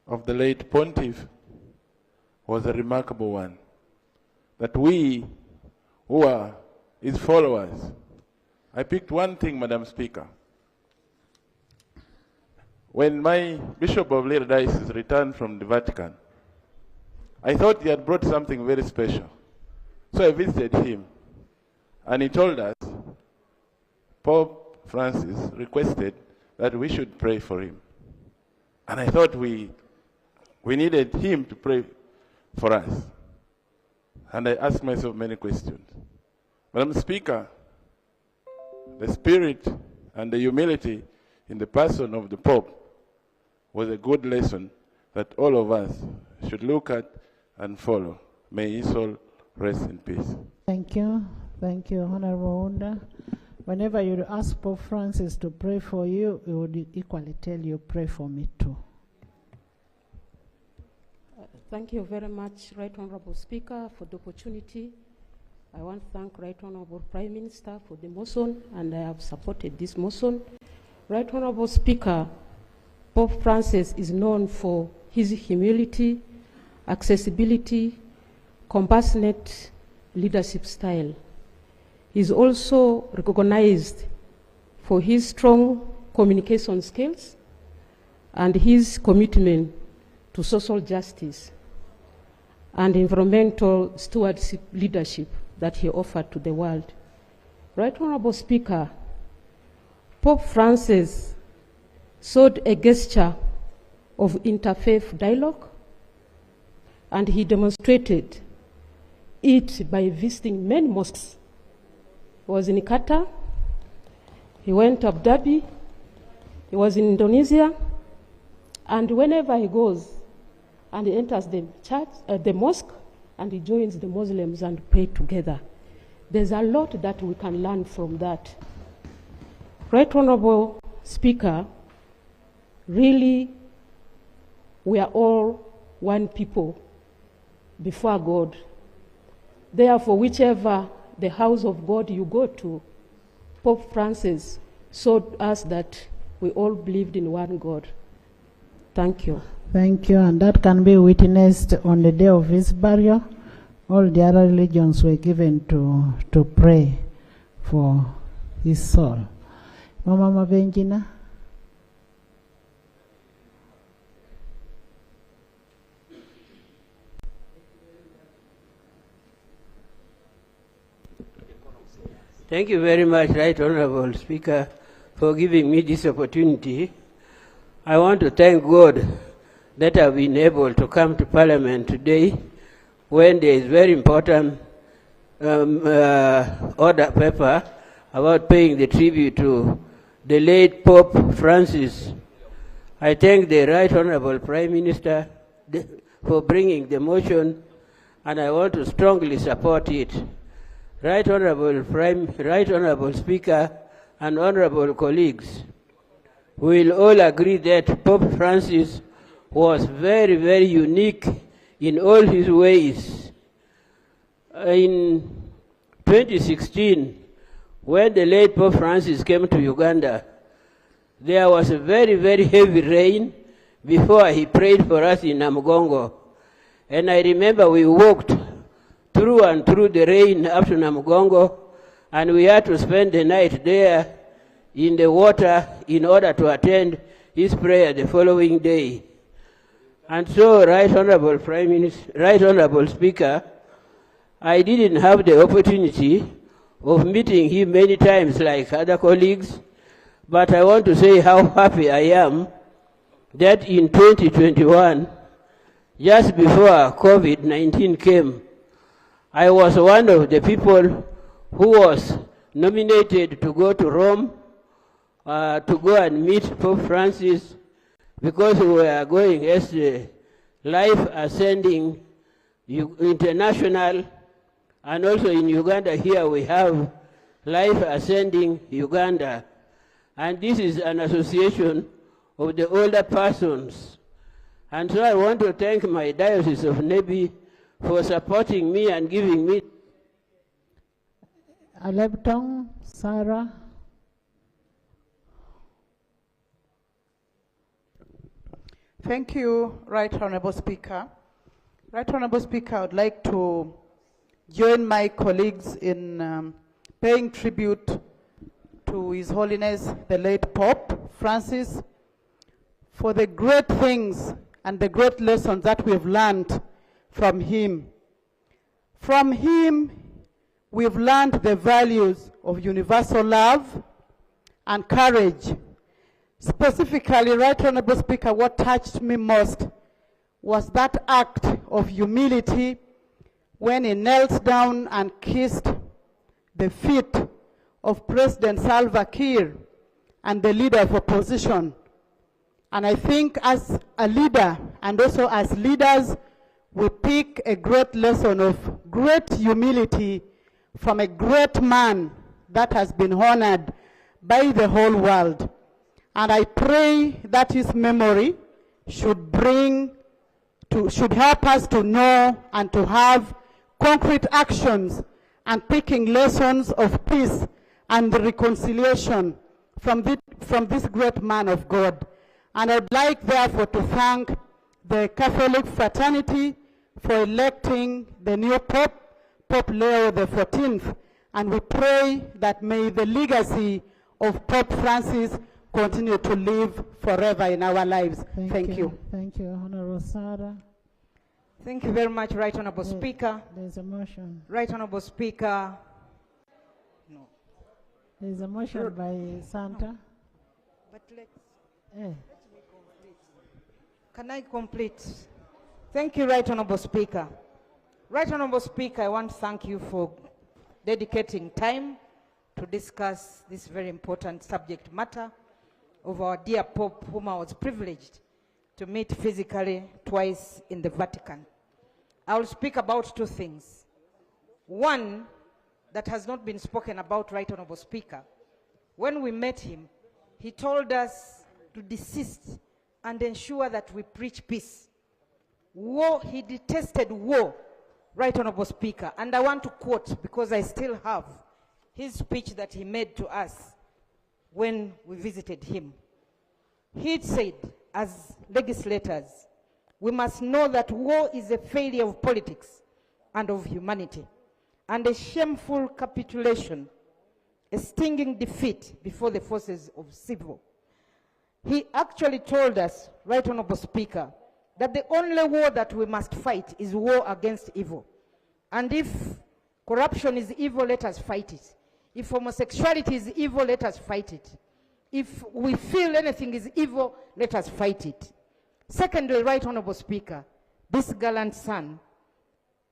of the late Pontiff was a remarkable one, that we who are his followers, I picked one thing, Madam Speaker. When my Bishop of Little Diocese returned from the Vatican, I thought he had brought something very special. So I visited him, and he told us Pope Francis requested that we should pray for him. And I thought we needed him to pray for us. And I asked myself many questions. Madam Speaker, the spirit and the humility in the person of the Pope was a good lesson that all of us should look at and follow. May his soul rest in peace. Thank you. Thank you, Honorable Order. Whenever you ask Pope Francis to pray for you, he would equally tell you, pray for me too. Thank you very much, Right Honorable Speaker, for the opportunity. I want to thank Right Honorable Prime Minister for the motion, and I have supported this motion. Right Honorable Speaker, Pope Francis is known for his humility, accessibility, compassionate leadership style. He is also recognized for his strong communication skills and his commitment to social justice and environmental stewardship leadership that he offered to the world. Right Honorable Speaker, Pope Francis showed a gesture of interfaith dialogue, and he demonstrated it by visiting many mosques. He was in Qatar, he went to Abu Dhabi, he was in Indonesia, and whenever he goes and he enters the church, the mosque, and he joins the Muslims and pray together. There's a lot that we can learn from that. Right Honorable Speaker, really, we are all one people before God. Therefore, whichever the house of God you go to, Pope Francis showed us that we all believed in one God. Thank you. Thank you, and that can be witnessed on the day of his burial. All the other religions were given to pray for his soul. Mama Mabenjina. Thank you very much, Right Honorable Speaker, for giving me this opportunity. I want to thank God that I've been able to come to Parliament today when there is very important order paper about paying the tribute to the late Pope Francis. I thank the Right Honorable Prime Minister for bringing the motion, and I want to strongly support it. Right Honorable Speaker and honorable colleagues, we will all agree that Pope Francis was very, very unique in all his ways. In 2016, when the late Pope Francis came to Uganda, there was a very, very heavy rain before he prayed for us in Namugongo. And I remember we walked through and through the rain up to Namugongo, and we had to spend the night there in the water in order to attend his prayer the following day. And so, Right Honorable Prime Minister, Right Honorable Speaker, I didn't have the opportunity of meeting him many times like other colleagues, but I want to say how happy I am that in 2021, just before COVID-19 came, I was one of the people who was nominated to go to Rome to go and meet Pope Francis, because we were going as the Life Ascending International, and also in Uganda here we have Life Ascending Uganda. And this is an association of the older persons. And so I want to thank my Diocese of Nebi for supporting me and giving me. Alebtong, Sarah. Thank you, Right Honorable Speaker. Right Honorable Speaker, I would like to join my colleagues in paying tribute to His Holiness the late Pope Francis for the great things and the great lessons that we've learned from him. From him, we've learned the values of universal love and courage. Specifically, Right Honorable Speaker, what touched me most was that act of humility when he knelt down and kissed the feet of President Salva Kiir and the leader of opposition. And I think as a leader and also as leaders, we pick a great lesson of great humility from a great man that has been honored by the whole world. And I pray that his memory should help us to know and to have concrete actions and picking lessons of peace and reconciliation from this great man of God. And I'd like therefore to thank the Catholic fraternity for electing the new Pope, Pope Leo XIV. And we pray that may the legacy of Pope Francis continue to live forever in our lives. Thank you. Thank you, Honorable Sarah. Thank you very much, Right Honorable Speaker. There's a motion. Right Honorable Speaker. No. There's a motion by Santa. But let's, Eh. let me complete. Can I complete? Thank you, Right Honorable Speaker. Right Honorable Speaker, I want to thank you for dedicating time to discuss this very important subject matter of our dear Pope, whom I was privileged to meet physically twice in the Vatican. I will speak about two things. One that has not been spoken about, Right Honorable Speaker. When we met him, he told us to desist and ensure that we preach peace. War, he detested war, Right Honorable Speaker. And I want to quote, because I still have his speech that he made to us when we visited him. He said, as legislators, we must know that war is a failure of politics and of humanity, and a shameful capitulation, a stinging defeat before the forces of civil. He actually told us, Right Honorable Speaker, that the only war that we must fight is war against evil. And if corruption is evil, let us fight it. If homosexuality is evil, let us fight it. If we feel anything is evil, let us fight it. Secondly, Right Honorable Speaker, this gallant son,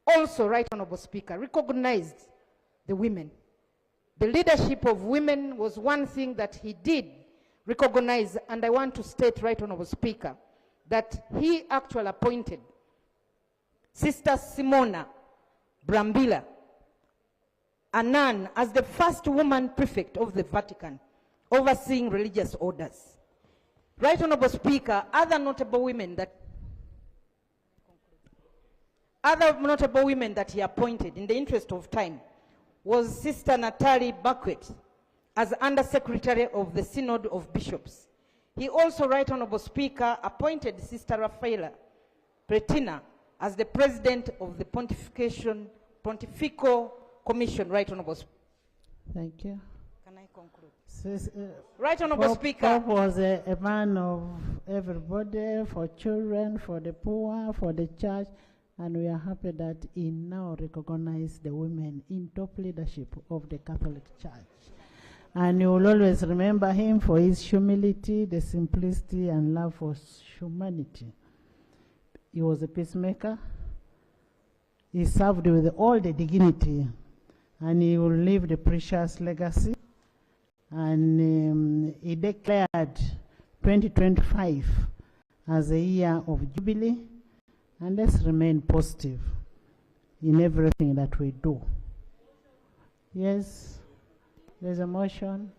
also, Right Honorable Speaker, recognized the women. The leadership of women was one thing that he did recognize, and I want to state, Right Honorable Speaker, that he actually appointed Sister Simona Brambilla, a nun, as the first woman prefect of the Vatican, overseeing religious orders. Right Honorable Speaker, other notable women that he appointed, in the interest of time, was Sister Natalie Baquet as Under-Secretary of the Synod of Bishops. He also, Right Honorable Speaker, appointed Sister Rafaela Pretina as the President of the Pontifical Commission, Right Honorable Speaker. Thank you. Can I conclude? Right Honorable Speaker. Pope was a man of everybody, for children, for the poor, for the church, and we are happy that he now recognizes the women in top leadership of the Catholic Church. And you will always remember him for his humility, the simplicity, and love for humanity. He was a peacemaker. He served with all the dignity, and he will leave the precious legacy. And he declared 2025 as a year of jubilee, and let's remain positive in everything that we do. Yes, there's a motion.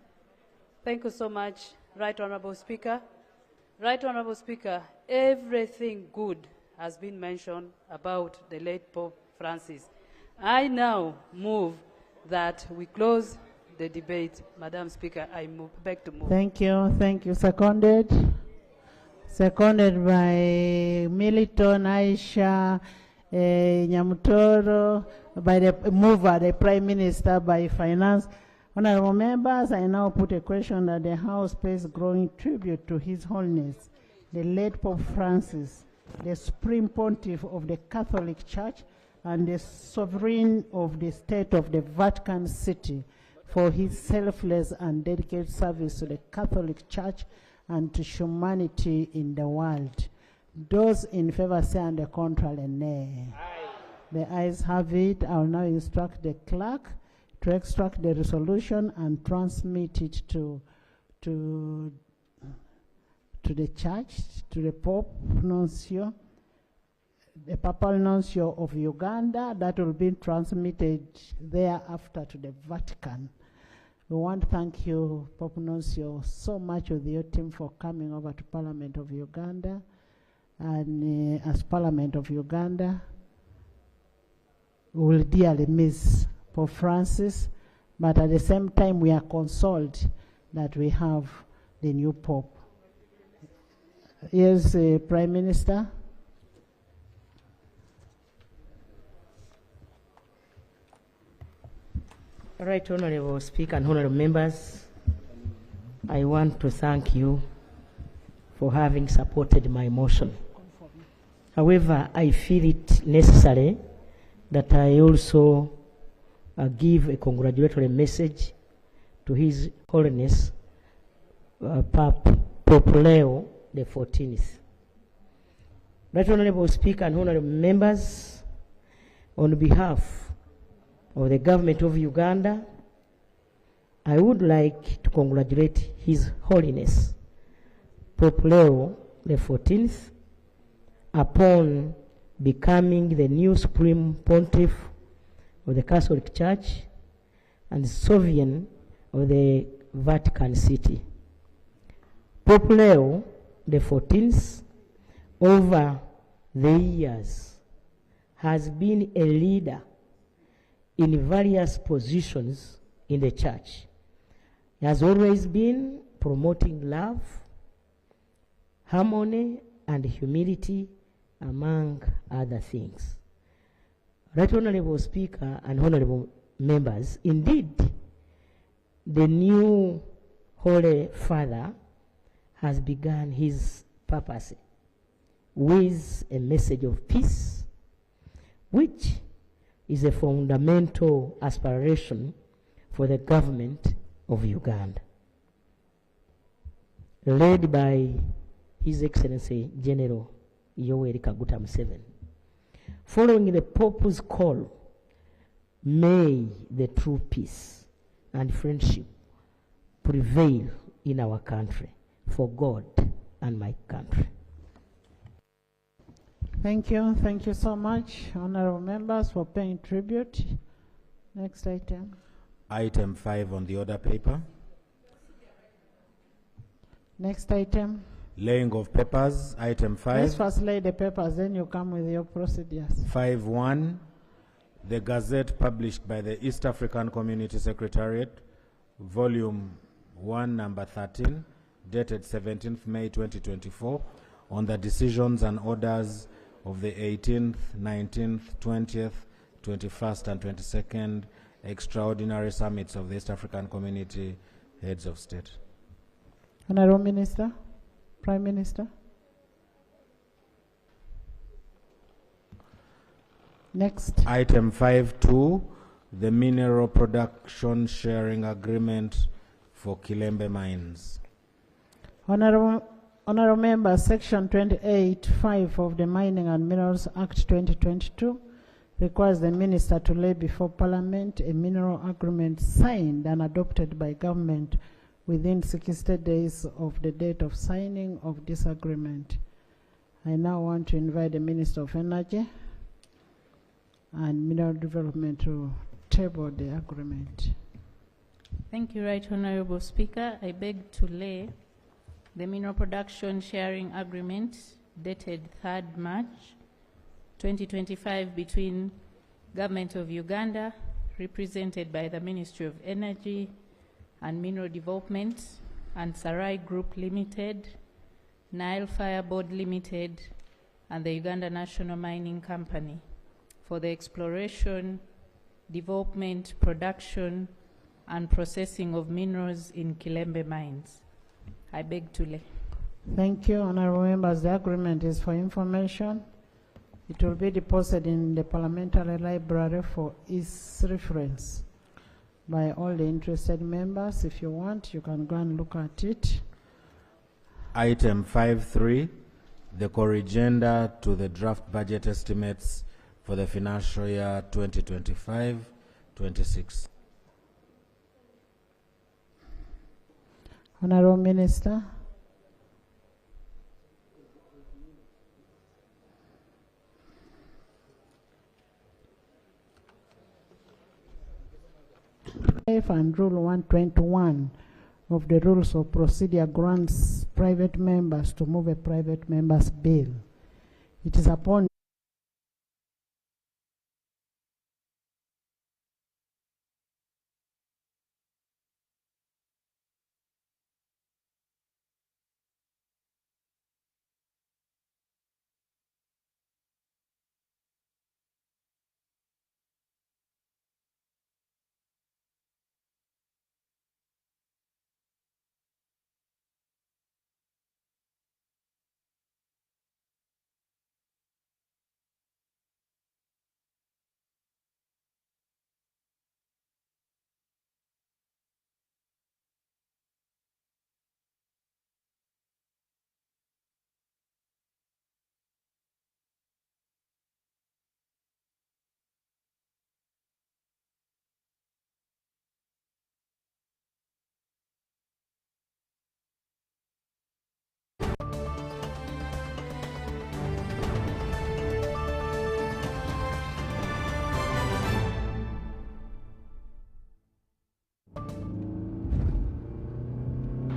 Thank you so much, Right Honorable Speaker. Right Honorable Speaker, everything good has been mentioned about the late Pope Francis. I now move that we close the debate. Madam Speaker, I beg to move. Thank you, thank you. Seconded. Seconded by Militon, Aisha, Nyamutoro, by the mover, the Prime Minister, by Finance. Honorable members, I now put a question that the House pays growing tribute to His Holiness, the late Pope Francis, the Supreme Pontiff of the Catholic Church and the Sovereign of the State of the Vatican City, for his selfless and dedicated service to the Catholic Church and to humanity in the world. Those in favor say on the contrary, nay. Aye. The ayes have it. I will now instruct the clerk to extract the resolution and transmit it to the church, to the Pope Nuncio, the Papal Nuncio of Uganda. That will be transmitted thereafter to the Vatican. We want to thank you, Pope Nuncio, so much with your team for coming over to Parliament of Uganda. And as Parliament of Uganda, we will dearly miss Pope Francis, but at the same time we are consoled that we have the new Pope. Yes, Prime Minister. Right Honorable Speaker and Honorable Members, I want to thank you for having supported my motion. However, I feel it necessary that I also give a congratulatory message to His Holiness Pope Leo the 14th. Right Honorable Speaker and Honorable Members, on behalf of the government of Uganda, I would like to congratulate His Holiness Pope Leo the 14th upon becoming the new Supreme Pontiff of the Catholic Church and Sovereign of the Vatican City. Pope Leo the 14th, over the years, has been a leader in various positions in the church. He has always been promoting love, harmony, and humility, among other things. Right Honorable Speaker and Honorable Members, indeed, the new Holy Father has begun his papacy with a message of peace, which is a fundamental aspiration for the government of Uganda, led by His Excellency General Yoweri Kaguta Museveni. Following the Pope's call, may the true peace and friendship prevail in our country for God and my country. Thank you. Thank you so much, honorable members, for paying tribute. Next item. Item 5 on the order paper. Next item. Laying of papers, item 5. Let's first lay the papers, then you come with your procedures. 5.1, the Gazette published by the East African Community Secretariat, Volume 1, Number 13, dated 17th May 2024, on the decisions and orders of the 18th, 19th, 20th, 21st, and 22nd extraordinary summits of the East African Community Heads of State. Honorable Minister, Prime Minister. Next. Item 5.2, the mineral production sharing agreement for Kilembe Mines. Honorable members, Section 28(5) of the Mining and Minerals Act 2022 requires the minister to lay before Parliament a mineral agreement signed and adopted by government within 60 days of the date of signing of this agreement. I now want to invite the Minister of Energy and Mineral Development to table the agreement. Thank you, Right Honorable Speaker. I beg to lay the Mineral Production Sharing Agreement dated 3rd March 2025 between Government of Uganda, represented by the Ministry of Energy and Mineral Development, and Sarai Group Limited, Nile Fire Board Limited, and the Uganda National Mining Company for the exploration, development, production, and processing of minerals in Kilembe mines. I beg to lay. Thank you, honorable members. The agreement is for information. It will be deposited in the parliamentary library for its reference by all the interested members. If you want, you can go and look at it. Item 5.3, the corrigenda to the draft budget estimates for the financial year 2025-26. Honorable Minister. And Rule 121 of the Rules of Procedure grants private members to move a private member's bill. It is upon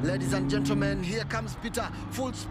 Ladies and gentlemen, here comes Peter, full speed.